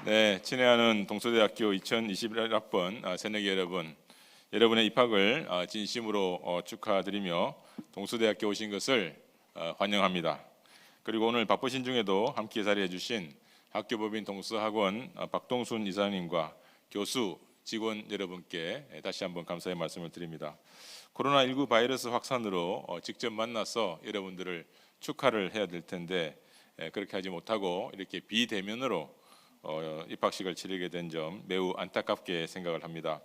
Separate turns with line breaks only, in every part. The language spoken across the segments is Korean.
네, 친애하는 동서대학교 2021학번 새내기 여러분, 여러분의 입학을 진심으로 축하드리며 동서대학교 오신 것을 환영합니다. 그리고 오늘 바쁘신 중에도 함께 자리해 주신 학교법인 동서학원 박동순 이사님과 교수, 직원 여러분께 다시 한번 감사의 말씀을 드립니다. 코로나19 바이러스 확산으로 직접 만나서 여러분들을 축하를 해야 될 텐데 그렇게 하지 못하고 이렇게 비대면으로 입학식을 치르게 된 점 매우 안타깝게 생각을 합니다.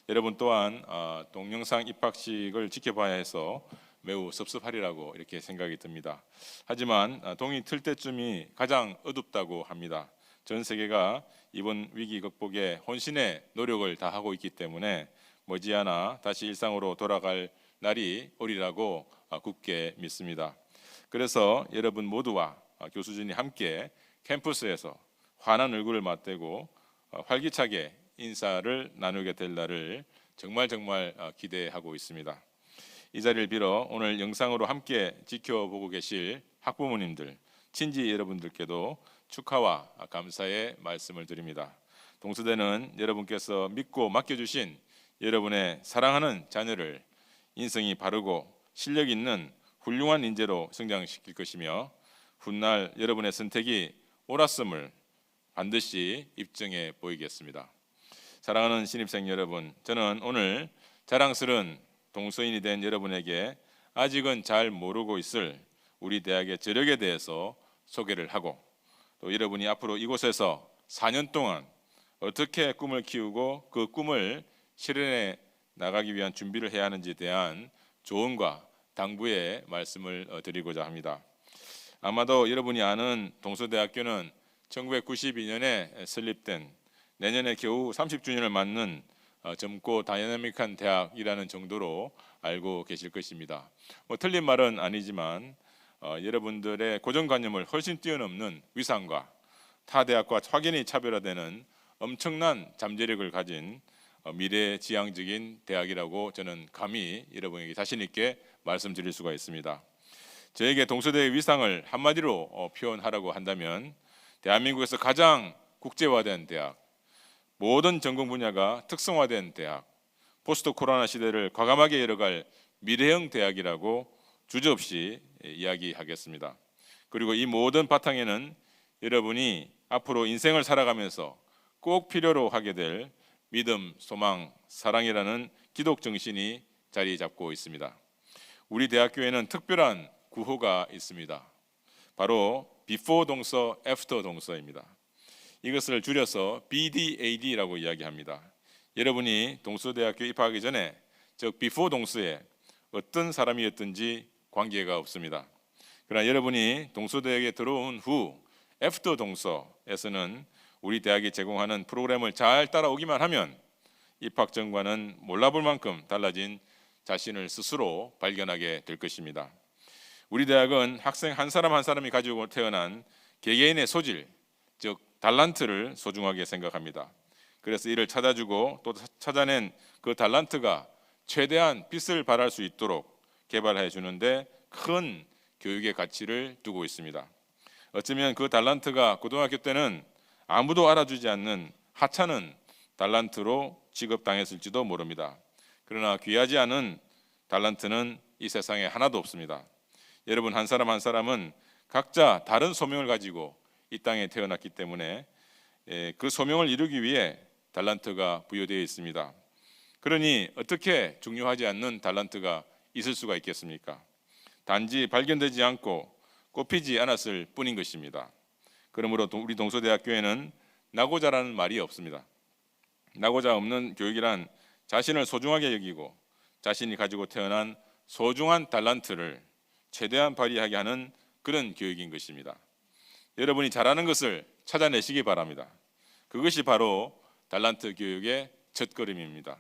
여러분 또한 동영상 입학식을 지켜봐야 해서 매우 섭섭하리라고 이렇게 생각이 듭니다. 하지만 동이 틀 때쯤이 가장 어둡다고 합니다. 전 세계가 이번 위기 극복에 혼신의 노력을 다하고 있기 때문에 머지않아 다시 일상으로 돌아갈 날이 오리라고 굳게 믿습니다. 그래서 여러분 모두와 교수진이 함께 캠퍼스에서 환한 얼굴을 맞대고 활기차게 인사를 나누게 될 날을 정말 기대하고 있습니다. 이 자리를 빌어 오늘 영상으로 함께 지켜보고 계실 학부모님들, 친지 여러분들께도 축하와 감사의 말씀을 드립니다. 동서대는 여러분께서 믿고 맡겨주신 여러분의 사랑하는 자녀를 인성이 바르고 실력 있는 훌륭한 인재로 성장시킬 것이며 훗날 여러분의 선택이 옳았음을 반드시 입증해 보이겠습니다. 사랑하는 신입생 여러분, 저는 오늘 자랑스러운 동서인이 된 여러분에게 아직은 잘 모르고 있을 우리 대학의 저력에 대해서 소개를 하고 또 여러분이 앞으로 이곳에서 4년 동안 어떻게 꿈을 키우고 그 꿈을 실현해 나가기 위한 준비를 해야 하는지에 대한 조언과 당부의 말씀을 드리고자 합니다. 아마도 여러분이 아는 동서대학교는 1992년에 설립된 내년에 겨우 30주년을 맞는 젊고 다이내믹한 대학이라는 정도로 알고 계실 것입니다. 틀린 말은 아니지만 여러분들의 고정관념을 훨씬 뛰어넘는 위상과 타 대학과 확연히 차별화되는 엄청난 잠재력을 가진 미래지향적인 대학이라고 저는 감히 여러분에게 자신 있게 말씀드릴 수가 있습니다. 저에게 동서대의 위상을 한마디로 표현하라고 한다면 대한민국에서 가장 국제화된 대학, 모든 전공 분야가 특성화된 대학, 포스트 코로나 시대를 과감하게 열어갈 미래형 대학이라고 주저없이 이야기하겠습니다. 그리고 이 모든 바탕에는 여러분이 앞으로 인생을 살아가면서 꼭 필요로 하게 될 믿음, 소망, 사랑이라는 기독 정신이 자리 잡고 있습니다. 우리 대학교에는 특별한 구호가 있습니다. 바로 Before 동서, After 동서입니다. 이것을 줄여서 BDAD라고 이야기합니다. 여러분이 동서대학교 입학하기 전에 즉 Before 동서에 어떤 사람이었든지 관계가 없습니다. 그러나 여러분이 동서대학에 들어온 후 After 동서에서는 우리 대학이 제공하는 프로그램을 잘 따라오기만 하면 입학 전과는 몰라볼 만큼 달라진 자신을 스스로 발견하게 될 것입니다. 우리 대학은 학생 한 사람 한 사람이 가지고 태어난 개개인의 소질, 즉 달란트를 소중하게 생각합니다. 그래서 이를 찾아주고 또 찾아낸 그 달란트가 최대한 빛을 발할 수 있도록 개발해 주는데 큰 교육의 가치를 두고 있습니다. 어쩌면 그 달란트가 고등학교 때는 아무도 알아주지 않는 하찮은 달란트로 취급당했을지도 모릅니다. 그러나 귀하지 않은 달란트는 이 세상에 하나도 없습니다. 여러분 한 사람 한 사람은 각자 다른 소명을 가지고 이 땅에 태어났기 때문에 그 소명을 이루기 위해 달란트가 부여되어 있습니다. 그러니 어떻게 중요하지 않는 달란트가 있을 수가 있겠습니까? 단지 발견되지 않고 꼽히지 않았을 뿐인 것입니다. 그러므로 우리 동서대학교에는 나고자라는 말이 없습니다. 나고자 없는 교육이란 자신을 소중하게 여기고 자신이 가지고 태어난 소중한 달란트를 최대한 발휘하게 하는 그런 교육인 것입니다. 여러분이 잘하는 것을 찾아내시기 바랍니다. 그것이 바로 달란트 교육의 첫걸음입니다.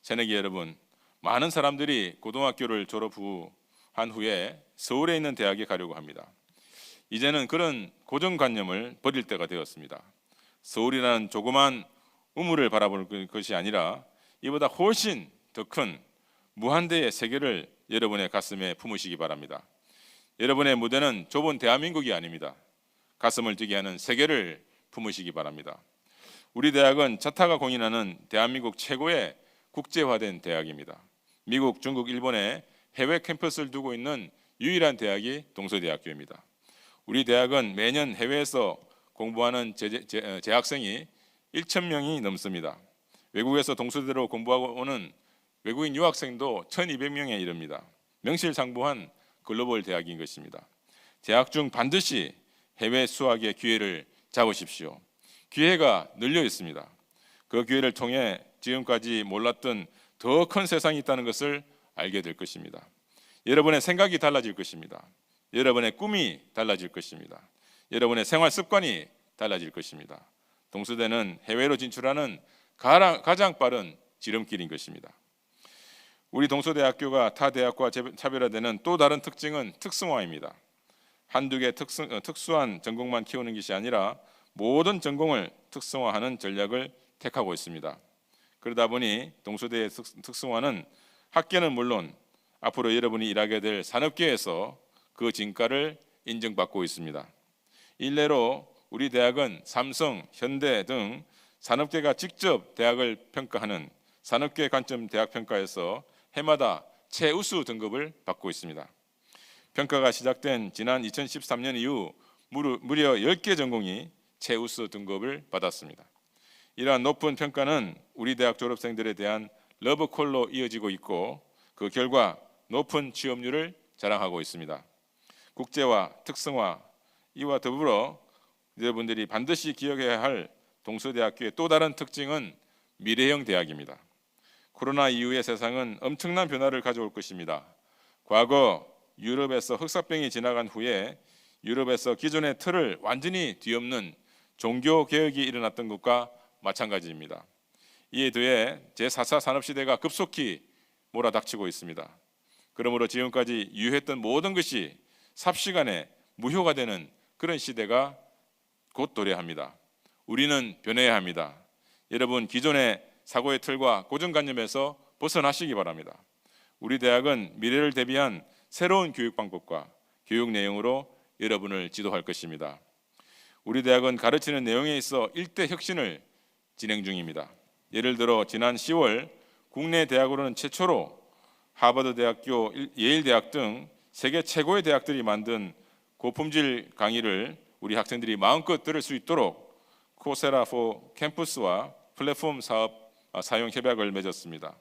새내기 여러분, 많은 사람들이 고등학교를 졸업한 후에 서울에 있는 대학에 가려고 합니다. 이제는 그런 고정관념을 버릴 때가 되었습니다. 서울이라는 조그만 우물을 바라볼 것이 아니라 이보다 훨씬 더 큰 무한대의 세계를 여러분의 가슴에 품으시기 바랍니다. 여러분의 무대는 좁은 대한민국이 아닙니다. 가슴을 뛰게 하는 세계를 품으시기 바랍니다. 우리 대학은 자타가 공인하는 대한민국 최고의 국제화된 대학입니다. 미국, 중국, 일본에 해외 캠퍼스를 두고 있는 유일한 대학이 동서대학교입니다. 우리 대학은 매년 해외에서 공부하는 재학생이 1,000명이 넘습니다. 외국에서 동서대로 공부하고 오는 외국인 유학생도 1,200명에 이릅니다. 명실상부한 글로벌 대학인 것입니다. 재학 중 반드시 해외 수학의 기회를 잡으십시오. 기회가 널려 있습니다. 그 기회를 통해 지금까지 몰랐던 더 큰 세상이 있다는 것을 알게 될 것입니다. 여러분의 생각이 달라질 것입니다. 여러분의 꿈이 달라질 것입니다. 여러분의 생활 습관이 달라질 것입니다. 동서대는 해외로 진출하는 가장 빠른 지름길인 것입니다. 우리 동서대학교가 타 대학과 차별화되는 또 다른 특징은 특성화입니다. 한두 개 특수한 전공만 키우는 것이 아니라 모든 전공을 특성화하는 전략을 택하고 있습니다. 그러다 보니 동서대의 특성화는 학계는 물론 앞으로 여러분이 일하게 될 산업계에서 그 진가를 인정받고 있습니다. 일례로 우리 대학은 삼성, 현대 등 산업계가 직접 대학을 평가하는 산업계 관점 대학평가에서 해마다 최우수 등급을 받고 있습니다. 평가가 시작된 지난 2013년 이후 무려 10개 전공이 최우수 등급을 받았습니다. 이러한 높은 평가는 우리 대학 졸업생들에 대한 러브콜로 이어지고 있고 그 결과 높은 취업률을 자랑하고 있습니다. 국제화, 특성화 이와 더불어 여러분들이 반드시 기억해야 할 동서대학교의 또 다른 특징은 미래형 대학입니다. 코로나 이후의 세상은 엄청난 변화를 가져올 것입니다. 과거 유럽에서 흑사병이 지나간 후에 유럽에서 기존의 틀을 완전히 뒤엎는 종교 개혁이 일어났던 것과 마찬가지입니다. 이에 더해 제4차 산업시대가 급속히 몰아닥치고 있습니다. 그러므로 지금까지 유효했던 모든 것이 삽시간에 무효가 되는 그런 시대가 곧 도래합니다. 우리는 변해야 합니다. 여러분 기존의 사고의 틀과 고정관념에서 벗어나시기 바랍니다. 우리 대학은 미래를 대비한 새로운 교육 방법과 교육 내용으로 여러분을 지도할 것입니다. 우리 대학은 가르치는 내용에 있어 일대 혁신을 진행 중입니다. 예를 들어 지난 10월 국내 대학으로는 최초로 하버드 대학교, 예일 대학 등 세계 최고의 대학들이 만든 고품질 강의를 우리 학생들이 마음껏 들을 수 있도록 코세라 포 캠퍼스와 플랫폼 사업 사용 협약을 맺었습니다.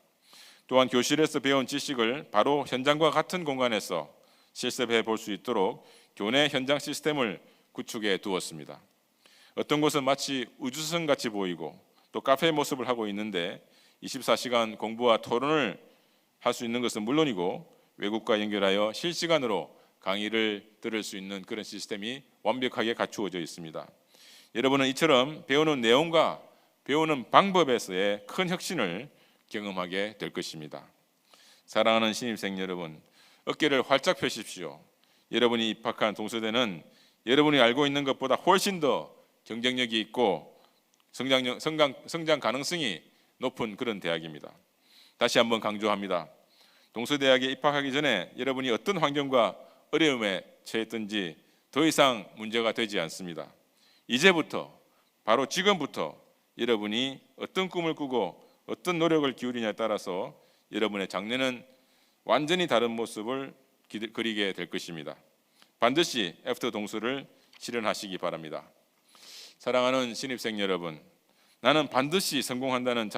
또한 교실에서 배운 지식을 바로 현장과 같은 공간에서 실습해 볼 수 있도록 교내 현장 시스템을 구축해 두었습니다. 어떤 곳은 마치 우주선 같이 보이고 또 카페 모습을 하고 있는데 24시간 공부와 토론을 할 수 있는 것은 물론이고 외국과 연결하여 실시간으로 강의를 들을 수 있는 그런 시스템이 완벽하게 갖추어져 있습니다. 여러분은 이처럼 배우는 내용과 배우는 방법에서의 큰 혁신을 경험하게 될 것입니다. 사랑하는 신입생 여러분, 어깨를 활짝 펴십시오. 여러분이 입학한 동서대는 여러분이 알고 있는 것보다 훨씬 더 경쟁력이 있고 성장 가능성이 높은 그런 대학입니다. 다시 한번 강조합니다. 동서대학에 입학하기 전에 여러분이 어떤 환경과 어려움에 처했든지 더 이상 문제가 되지 않습니다. 이제부터 바로 지금부터 여러분이 어떤 꿈을 꾸고 어떤 노력을 기울이냐에 따라서 여러분의 장래는 완전히 다른 모습을 그리게 될 것입니다. 반드시 애프터 동서를 실현하시기 바랍니다. 사랑하는 신입생 여러분, 나는 반드시 성공한다는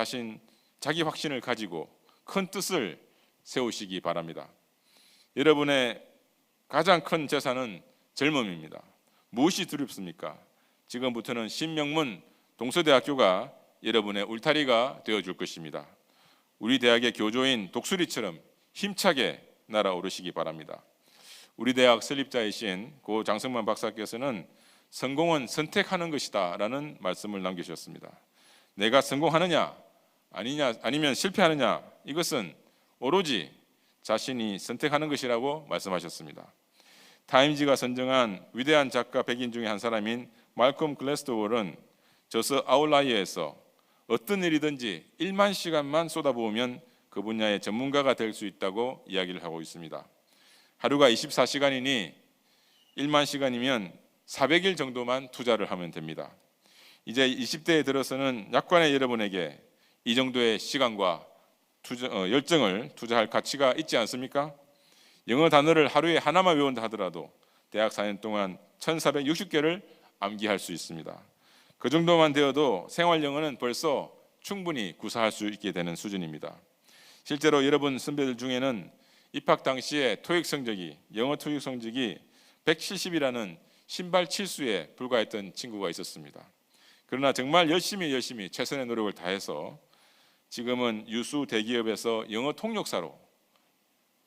자기 확신을 가지고 큰 뜻을 세우시기 바랍니다. 여러분의 가장 큰 재산은 젊음입니다. 무엇이 두렵습니까? 지금부터는 신명문 동서대학교가 여러분의 울타리가 되어줄 것입니다. 우리 대학의 교조인 독수리처럼 힘차게 날아오르시기 바랍니다. 우리 대학 설립자이신 고 장성만 박사께서는 성공은 선택하는 것이다 라는 말씀을 남기셨습니다. 내가 성공하느냐 아니면 실패하느냐, 이것은 오로지 자신이 선택하는 것이라고 말씀하셨습니다. 타임지가 선정한 위대한 작가 100인 중에 한 사람인 말콤 글래스도월은 저서 아웃라이어에서 어떤 일이든지 1만 시간만 쏟아부으면 그 분야의 전문가가 될 수 있다고 이야기를 하고 있습니다. 하루가 24시간이니 1만 시간이면 400일 정도만 투자를 하면 됩니다. 이제 20대에 들어서는 약관의 여러분에게 이 정도의 시간과 열정을 투자할 가치가 있지 않습니까? 영어 단어를 하루에 하나만 외운다 하더라도 대학 4년 동안 1460개를 암기할 수 있습니다. 그 정도만 되어도 생활 영어는 벌써 충분히 구사할 수 있게 되는 수준입니다. 실제로 여러분 선배들 중에는 입학 당시에 토익 성적이, 영어 토익 성적이 170이라는 신발 칠수에 불과했던 친구가 있었습니다. 그러나 정말 열심히 최선의 노력을 다해서 지금은 유수 대기업에서 영어 통역사로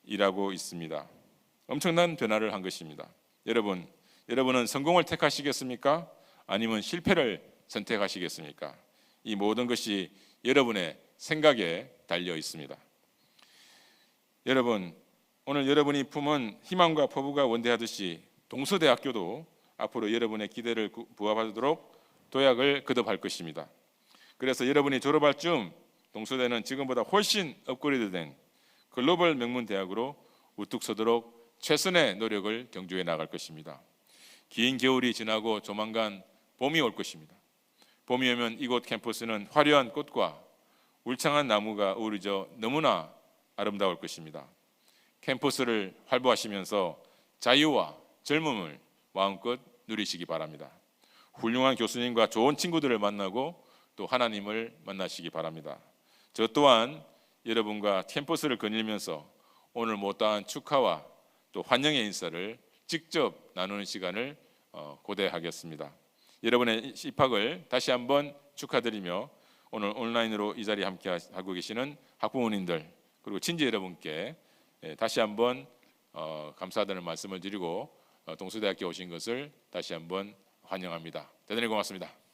일하고 있습니다. 엄청난 변화를 한 것입니다. 여러분은 성공을 택하시겠습니까? 아니면 실패를 선택하시겠습니까? 이 모든 것이 여러분의 생각에 달려 있습니다. 여러분, 오늘 여러분이 품은 희망과 포부가 원대하듯이 동서대학교도 앞으로 여러분의 기대를 부합하도록 도약을 거듭할 것입니다. 그래서 여러분이 졸업할 즈음 동서대는 지금보다 훨씬 업그레이드된 글로벌 명문 대학으로 우뚝 서도록 최선의 노력을 경주해 나갈 것입니다. 긴 겨울이 지나고 조만간 봄이 올 것입니다. 봄이 오면 이곳 캠퍼스는 화려한 꽃과 울창한 나무가 어우러져 너무나 아름다울 것입니다. 캠퍼스를 활보하시면서 자유와 젊음을 마음껏 누리시기 바랍니다. 훌륭한 교수님과 좋은 친구들을 만나고 또 하나님을 만나시기 바랍니다. 저 또한 여러분과 캠퍼스를 거닐면서 오늘 못다한 축하와 또 환영의 인사를 직접 나누는 시간을 고대하겠습니다. 여러분의 입학을 다시 한번 축하드리며 오늘 온라인으로 이 자리에 함께 하고 계시는 학부모님들 그리고 친지 여러분께 다시 한번 감사하다는 말씀을 드리고 동서대학교 오신 것을 다시 한번 환영합니다. 대단히 고맙습니다.